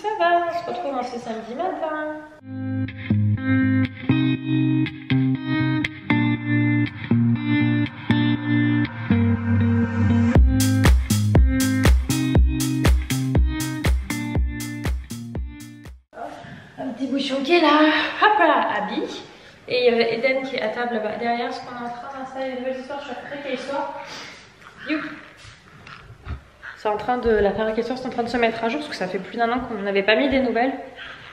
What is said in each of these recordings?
ça va, on se retrouve en ce samedi matin. Un petit bouchon qui est là, hop là, Abby. Et il y avait Eden qui est à table là-bas derrière, parce qu'on est en train d'installer une nouvelle histoire, je suis très quelle histoire. You. C'est en train de, la fabrication c'est en train de se mettre à jour, parce que ça fait plus d'1 an qu'on n'avait pas mis des nouvelles.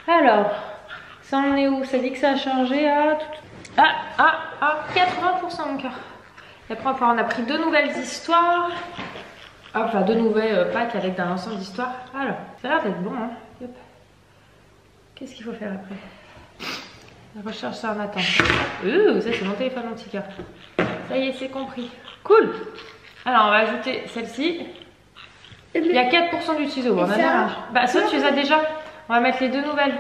Alors, ça en est où? Ça dit que ça a chargé à 80% mon cœur. Et après on a pris 2 nouvelles histoires. Enfin 2 nouvelles packs avec un ensemble d'histoires. Alors, ça a l'air d'être bon hein. Yep. Qu'est-ce qu'il faut faire après? La recherche ça en attend. Ça c'est mon téléphone mon petit cœur. Ça y est c'est compris. Cool. Alors on va ajouter celle-ci. Il y a 4% d'utilisés. On a dommage. Bah ça tu les as déjà. On va mettre les 2 nouvelles.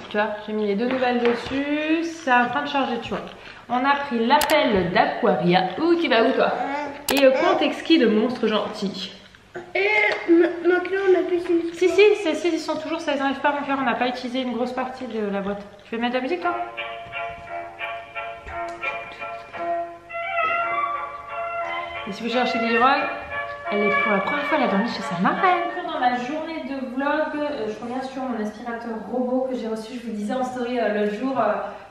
Tu vois, j'ai mis les 2 nouvelles dessus. C'est en train de charger, tu vois. On a pris l'appel d'Aquaria. Où tu vas où toi? Et conte exquis de monstres gentils. Et maintenant on a plus une. Si, celles-ci ils sont toujours, ça les enlève pas mon cœur. On n'a pas utilisé une grosse partie de la boîte. Tu veux mettre de la musique toi? Et si vous cherchez Leroy, elle est pour la première fois, elle a dormi chez sa marraine. Dans ma journée de vlog, je reviens sur mon aspirateur robot que j'ai reçu. Je vous disais en story l'autre jour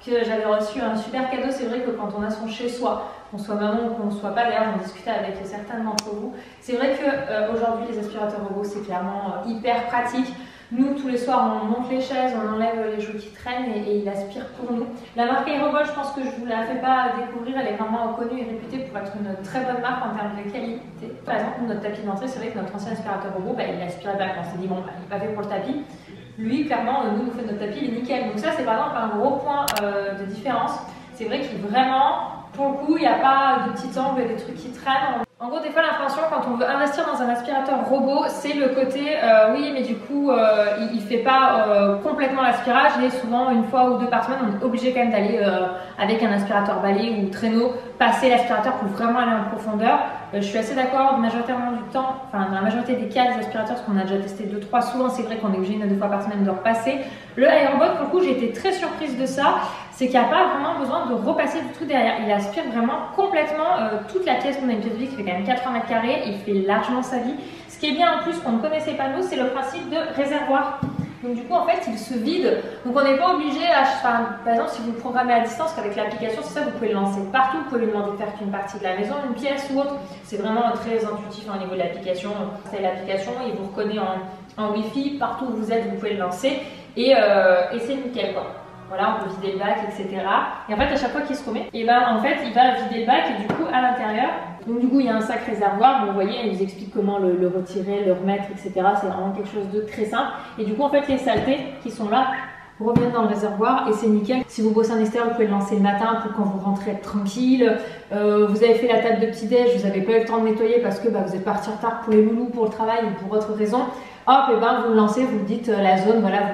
que j'avais reçu un super cadeau. C'est vrai que quand on a son chez soi, qu'on soit maman ou qu'on ne soit pas, d'ailleurs j'en discutais avec certains d'entre vous. C'est vrai que aujourd'hui les aspirateurs robots c'est clairement hyper pratique. Nous, tous les soirs, on monte les chaises, on enlève les jouets qui traînent et il aspire pour nous. La marque Aerobot, je pense que je ne vous la fais pas découvrir, elle est vraiment connue et réputée pour être une très bonne marque en termes de qualité. Par exemple, notre tapis d'entrée, c'est vrai que notre ancien aspirateur robot, il aspirait bien. On s'est dit, bon, il n'est pas fait pour le tapis. Lui, clairement, nous fait notre tapis, il est nickel. Donc ça, c'est par exemple un gros point de différence. C'est vrai qu'il vraiment, pour le coup, il n'y a pas de petits angles, des trucs qui traînent. En gros, des fois, l'inflation, quand on veut investir dans un aspirateur robot, c'est le côté oui, mais du coup, il ne fait pas complètement l'aspirage et souvent, une fois ou 2 par semaine, on est obligé quand même d'aller avec un aspirateur balai ou traîneau, passer l'aspirateur pour vraiment aller en profondeur. Je suis assez d'accord, majoritairement du temps, enfin dans la majorité des cas des aspirateurs, parce qu'on a déjà testé 2-3, souvent c'est vrai qu'on est obligé 1 à 2 fois par semaine de repasser. Le Aerobot, pour le coup, j'ai été très surprise de ça, c'est qu'il n'y a pas vraiment besoin de repasser du tout derrière. Il aspire vraiment complètement toute la pièce. On a une pièce de vie qui fait quand même 80 mètres carrés, il fait largement sa vie. Ce qui est bien en plus qu'on ne connaissait pas nous, c'est le principe de réservoir. Donc du coup en fait il se vide, donc on n'est pas obligé à, par exemple si vous le programmez à distance qu'avec l'application c'est ça, vous pouvez le lancer partout, vous pouvez lui demander de faire qu'une partie de la maison, une pièce ou autre, c'est vraiment très intuitif au niveau de l'application, c'est l'application, il vous reconnaît en Wi-Fi, partout où vous êtes vous pouvez le lancer et c'est nickel quoi. Voilà, on peut vider le bac, etc. Et en fait, à chaque fois qu'il se remet, et ben en fait, il va vider le bac et du coup, à l'intérieur, donc du coup, il y a un sac réservoir. Bon, vous voyez, il vous explique comment le retirer, le remettre, etc. C'est vraiment quelque chose de très simple. Et du coup, en fait, les saletés qui sont là reviennent dans le réservoir et c'est nickel. Si vous bossez en extérieur, vous pouvez le lancer le matin pour quand vous rentrez être tranquille. Vous avez fait la table de petit-déj, vous n'avez pas eu le temps de nettoyer parce que vous êtes parti en retard pour les loulous, pour le travail ou pour autre raison. Hop, et ben vous le lancez, vous dites la zone, voilà,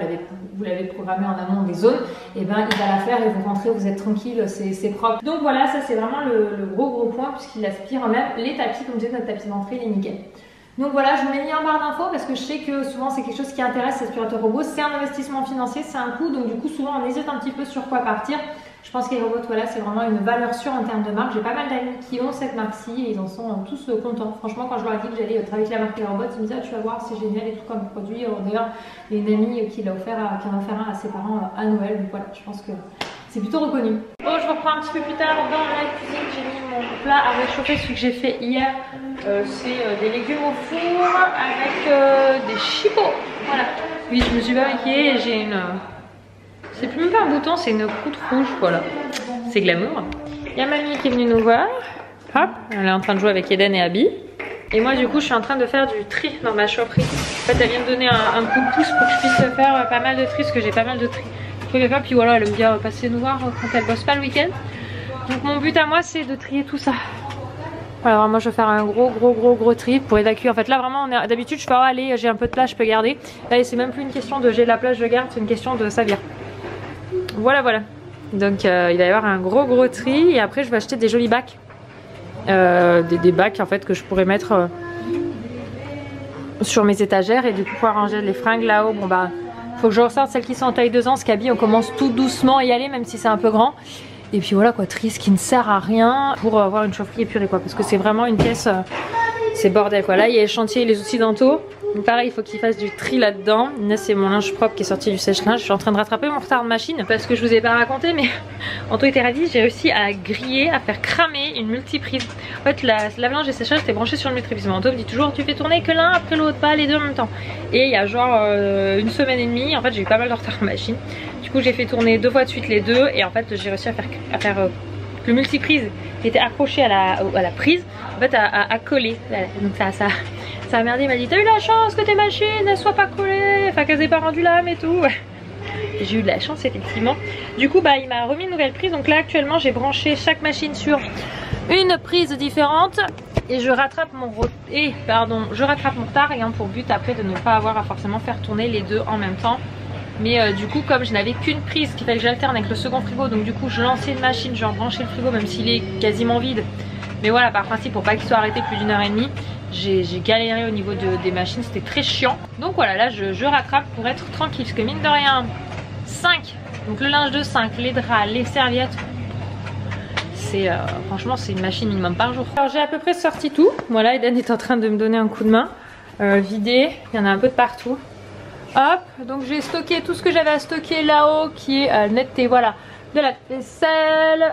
vous l'avez programmé en amont des zones, et ben il va la faire et vous rentrez, vous êtes tranquille, c'est propre. Donc voilà, ça c'est vraiment le gros point puisqu'il aspire même les tapis, comme je disais, notre tapis d'entrée, il est nickel. Donc voilà, je vous mets mis en barre d'infos parce que je sais que souvent c'est quelque chose qui intéresse l'aspirateur robot, c'est un investissement financier, c'est un coût, donc du coup souvent on hésite un petit peu sur quoi partir. Je pense qu'Aerobot, voilà, c'est vraiment une valeur sûre en termes de marque. J'ai pas mal d'amis qui ont cette marque-ci et ils en sont tous contents. Franchement, quand je leur ai dit que j'allais travailler avec la marque Aerobot, ils me disaient ah, tu vas voir, c'est génial et tout comme produit. D'ailleurs, il y a une amie qui en a offert un à ses parents à Noël. Donc voilà, je pense que c'est plutôt reconnu. Bon, je reprends un petit peu plus tard dans la cuisine. J'ai mis mon plat à réchauffer, celui que j'ai fait hier. C'est des légumes au four avec des chipots. Voilà. Oui, je me suis pas maquillée et j'ai une... C'est plus même pas un bouton, c'est une croûte rouge, voilà. C'est glamour. Il y a mamie qui est venue nous voir. Hop, elle est en train de jouer avec Eden et Abby. Et moi du coup je suis en train de faire du tri dans ma choperie. En fait elle vient me donner un coup de pouce pour que je puisse faire pas mal de tri, parce que j'ai pas mal de tri. Je peux faire, puis voilà, elle aime bien passer nous voir quand elle bosse pas le week-end. Donc mon but à moi c'est de trier tout ça. Alors moi je vais faire un gros tri pour évacuer. En fait là vraiment d'habitude je fais oh, allez j'ai un peu de place, je peux garder. Là c'est même plus une question de j'ai de la place je garde, c'est une question de ça vire. Voilà. Donc il va y avoir un gros tri et après je vais acheter des jolis bacs. Des bacs en fait que je pourrais mettre sur mes étagères et du coup pouvoir ranger les fringues là-haut. Bon bah faut que je ressorte celles qui sont en taille 2 ans, ce qu'habille on commence tout doucement à y aller même si c'est un peu grand. Et puis voilà quoi, trier ce qui ne sert à rien pour avoir une chaufferie épurée quoi, parce que c'est vraiment une pièce, c'est bordel quoi. Là il y a les chantiers et les outils dentaux. Donc pareil, il faut qu'il fasse du tri là-dedans. Là c'est mon linge propre qui est sorti du sèche-linge. Je suis en train de rattraper mon retard de machine parce que je vous ai pas raconté, mais Anto était ravi, j'ai réussi à griller, à faire cramer une multiprise. En fait la lave-linge et sèche-linge était branché sur une multiprise. Mais Anto me dit toujours tu fais tourner que l'un après l'autre, pas les deux en même temps. Et il y a genre une semaine et demie, en fait j'ai eu pas mal de retard de machine. Du coup j'ai fait tourner 2 fois de suite les deux et en fait j'ai réussi à faire le multiprise qui était accroché à la prise, en fait à coller. Donc ça a merdé, il m'a dit t'as eu la chance que tes machines ne soient pas collées, enfin qu'elles aient pas rendu l'âme et tout. J'ai eu de la chance effectivement. Du coup bah il m'a remis une nouvelle prise, donc là actuellement j'ai branché chaque machine sur une prise différente et je rattrape mon retard ayant pour but après de ne pas avoir à forcément faire tourner les deux en même temps. Mais du coup comme je n'avais qu'une prise, qu'il fallait que j'alterne avec le second frigo, donc du coup je lançais une machine, je rebranchais le frigo même s'il est quasiment vide. Mais voilà, par principe pour pas qu'il soit arrêté plus d'1 heure et demie, j'ai galéré au niveau des machines, c'était très chiant. Donc voilà, là je rattrape pour être tranquille, parce que mine de rien, 5, donc le linge de 5, les draps, les serviettes, c'est franchement c'est une machine minimum par jour. Alors j'ai à peu près sorti tout, voilà Eden est en train de me donner un coup de main, vidé, il y en a un peu de partout. Hop, donc j'ai stocké tout ce que j'avais à stocker là-haut qui est netteté, voilà. De la vaisselle,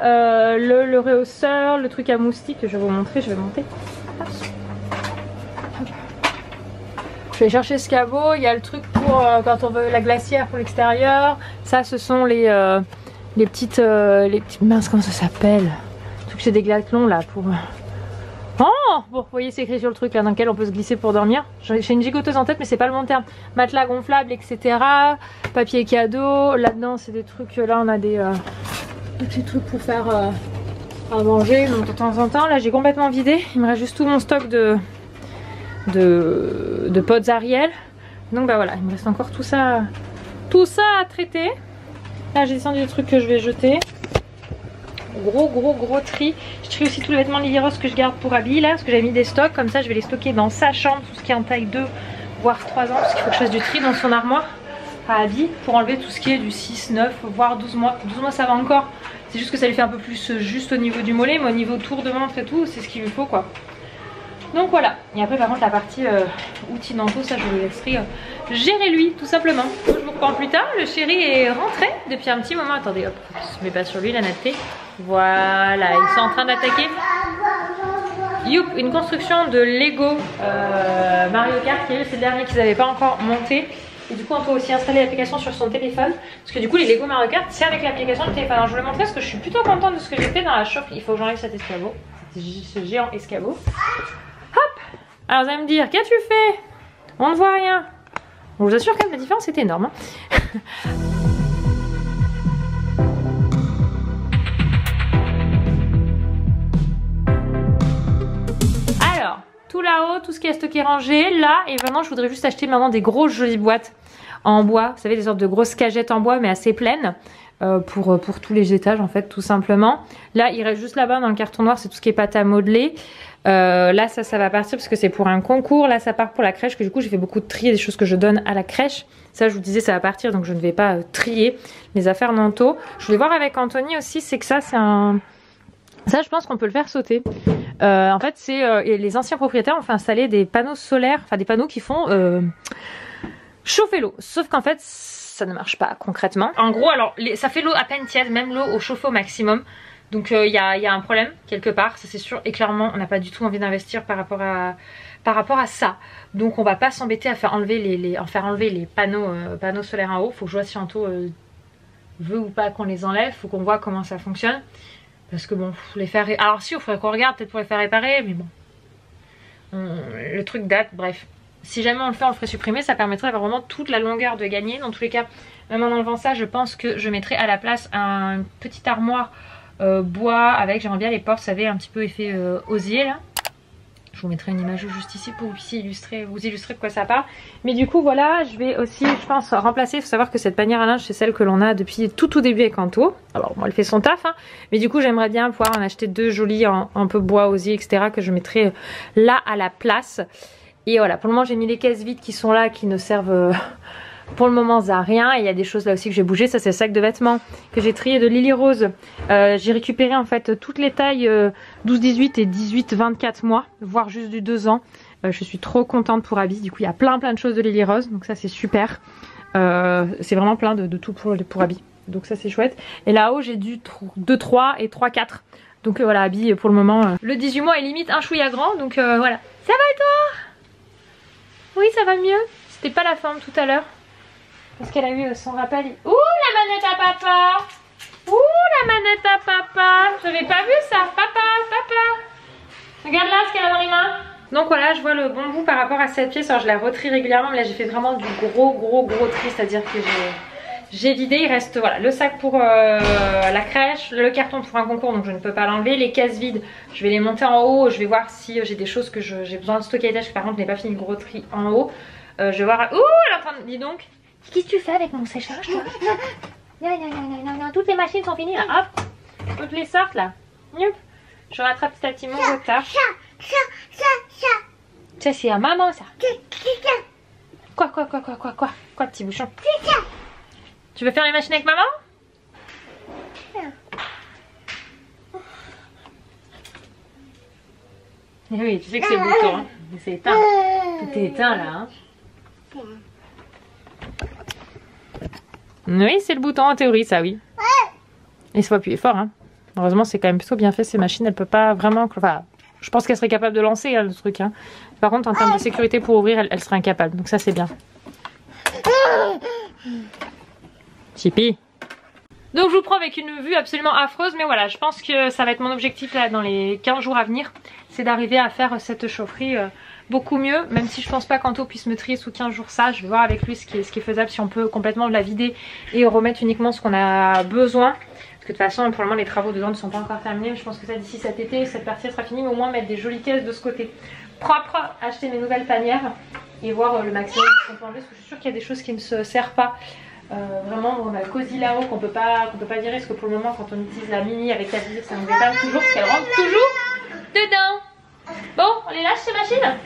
le réhausseur, le truc à moustiques que je vais vous montrer, je vais monter. Je vais chercher ce cabot, il y a le truc pour quand on veut la glacière pour l'extérieur. Ça ce sont les petites minces, comment ça s'appelle? Le truc chez Decathlon là pour... Oh bon, vous voyez c'est écrit sur le truc là dans lequel on peut se glisser pour dormir. J'ai une gigoteuse en tête mais c'est pas le bon terme. Matelas gonflable etc. Papier cadeau. Là-dedans c'est des trucs, là on a des petits trucs pour faire à manger donc de temps en temps. Là j'ai complètement vidé. Il me reste juste tout mon stock de potes Ariel. Donc bah voilà, il me reste encore tout ça à traiter. Là j'ai descendu des trucs que je vais jeter. Gros tri. Je trie aussi tous les vêtements Lily Rose que je garde pour Abby là, parce que j'avais mis des stocks, comme ça je vais les stocker dans sa chambre, tout ce qui est en taille 2 voire 3 ans, parce qu'il faut que je fasse du tri dans son armoire à Abby pour enlever tout ce qui est du 6, 9 voire 12 mois. 12 mois ça va encore, c'est juste que ça lui fait un peu plus juste au niveau du mollet, mais au niveau tour de montre et tout c'est ce qu'il lui faut quoi. Donc voilà, et après par contre la partie outils dentaux, ça je vous laisserai gérer lui tout simplement. Donc, je vous reprends plus tard, le chéri est rentré depuis un petit moment. Attendez hop, je ne mets pas sur lui la netteté. Voilà, ils sont en train d'attaquer. Youp, une construction de Lego Mario Kart, c'est le dernier qu'ils n'avaient pas encore monté. Et du coup on peut aussi installer l'application sur son téléphone. Parce que du coup les Lego Mario Kart c'est avec l'application du téléphone. Alors je vous l'ai montré parce que je suis plutôt contente de ce que j'ai fait dans la chaufferie. Il faut que j'enlève cet escabeau, ce géant escabeau. Hop. Alors vous allez me dire, qu'as-tu fait? On ne voit rien. On vous assure que la différence est énorme hein. Alors, tout là-haut, tout ce qui est stocké rangé, là, et vraiment je voudrais juste acheter maintenant des grosses jolies boîtes en bois. Vous savez, des sortes de grosses cagettes en bois mais assez pleines. Pour tous les étages en fait tout simplement. Là il reste juste là-bas dans le carton noir, c'est tout ce qui est pâte à modeler. Là ça va partir parce que c'est pour un concours. Là ça part pour la crèche, que du coup j'ai fait beaucoup de tri, des choses que je donne à la crèche. Ça je vous disais ça va partir, donc je ne vais pas trier les affaires Nanto. Je voulais voir avec Anthony aussi, c'est que ça c'est un... Ça je pense qu'on peut le faire sauter. En fait c'est les anciens propriétaires ont fait installer des panneaux solaires, enfin des panneaux qui font chauffer l'eau. Sauf qu'en fait ça ne marche pas concrètement. En gros alors ça fait l'eau à peine tiède, même l'eau au chauffe-eau maximum. Donc il y a un problème quelque part, ça c'est sûr. Et clairement on n'a pas du tout envie d'investir par rapport à ça. Donc on va pas s'embêter à faire enlever les panneaux solaires en haut. Faut que je vois si Anto veut ou pas qu'on les enlève. Faut qu'on voit comment ça fonctionne. Parce que bon, faut les faire... Alors si, il faudrait qu'on regarde peut-être pour les faire réparer. Mais bon, le truc date, bref. Si jamais on le fait, on le ferait supprimer. Ça permettrait d'avoir vraiment toute la longueur de gagner. Dans tous les cas, même en enlevant ça, je pense que je mettrai à la place un petit armoire bois avec, j'aimerais bien les portes, vous savez, un petit peu effet osier là. Je vous mettrai une image juste ici pour vous illustrer de quoi ça part. Mais du coup voilà, je vais aussi, je pense, remplacer. Il faut savoir que cette panière à linge c'est celle que l'on a depuis tout début avec Anto. Alors bon, elle fait son taf hein. Mais du coup j'aimerais bien pouvoir en acheter deux jolies en un peu bois osier etc. que je mettrai là à la place. Et voilà, pour le moment j'ai mis les caisses vides qui sont là, qui ne servent pour le moment à rien. Et il y a des choses là aussi que j'ai bougé. Ça c'est le sac de vêtements que j'ai trié de Lily Rose. J'ai récupéré en fait toutes les tailles 12-18 et 18-24 mois, voire juste du 2 ans. Je suis trop contente pour Abby. Du coup il y a plein de choses de Lily Rose, donc ça c'est super. C'est vraiment plein de tout pour Abby. Donc ça c'est chouette. Et là-haut j'ai du 2-3 et 3-4. Donc voilà, Abby pour le moment, le 18 mois est limite un chouïa grand. Donc voilà. Ça va et toi? Oui, ça va mieux. C'était pas la forme tout à l'heure. Parce qu'elle a eu son rappel. Ouh, la manette à papa! Ouh, la manette à papa! J'avais pas vu ça. Papa, papa! Regarde là ce qu'elle a dans les mains. Donc voilà, je vois le bon bout par rapport à cette pièce. Alors je la retrie régulièrement, mais là j'ai fait vraiment du gros tri. C'est-à-dire que j'ai vidé. Il reste voilà, le sac pour la crèche, le carton pour un concours, donc je ne peux pas l'enlever. Les caisses vides, je vais les monter en haut. Je vais voir si j'ai des choses que j'ai besoin de stocker à l'étage. Par contre, je n'ai pas fini le gros tri en haut. Je vais voir. Ouh, elle est en train de. Dis donc. Qu'est-ce que tu fais avec mon séchage, toi? Non, toutes les machines sont finies là. Hop, toutes les sortes là. Youp. Je rattrape petit à petit mon retard. Ça, c'est à maman ça. Quoi, petit bouchon? Tu veux faire les machines avec maman? Oui, tu sais que c'est le bouton. Hein. C'est éteint. Tout est éteint là. Hein. Oui, c'est le bouton en théorie, ça, oui. Et il faut appuyer fort. Hein. Heureusement, c'est quand même plutôt bien fait. Ces machines, elles peuvent pas vraiment. Enfin, je pense qu'elle serait capable de lancer hein, le truc. Hein. Par contre, en termes de sécurité pour ouvrir, elle serait incapable. Donc ça, c'est bien. Chippy. Donc je vous prends avec une vue absolument affreuse, mais voilà, je pense que ça va être mon objectif là dans les 15 jours à venir, c'est d'arriver à faire cette chaufferie beaucoup mieux, même si je pense pas qu'Anto puisse me trier sous 15 jours ça, je vais voir avec lui ce qui est faisable, si on peut complètement la vider et remettre uniquement ce qu'on a besoin. Parce que de toute façon, pour le moment, les travaux dedans ne sont pas encore terminés, mais je pense que ça d'ici cet été, cette partie sera finie, mais au moins mettre des jolies caisses de ce côté. Propre, acheter mes nouvelles panières et voir le maximum de ce qu'on peut enlever, parce que je suis sûre qu'il y a des choses qui ne se servent pas. Vraiment on a le cosy là-haut qu'on peut pas virer, parce que pour le moment quand on utilise la mini avec la visite ça nous dépanne toujours parce qu'elle rentre toujours dedans. Bon, on les lâche ces machines.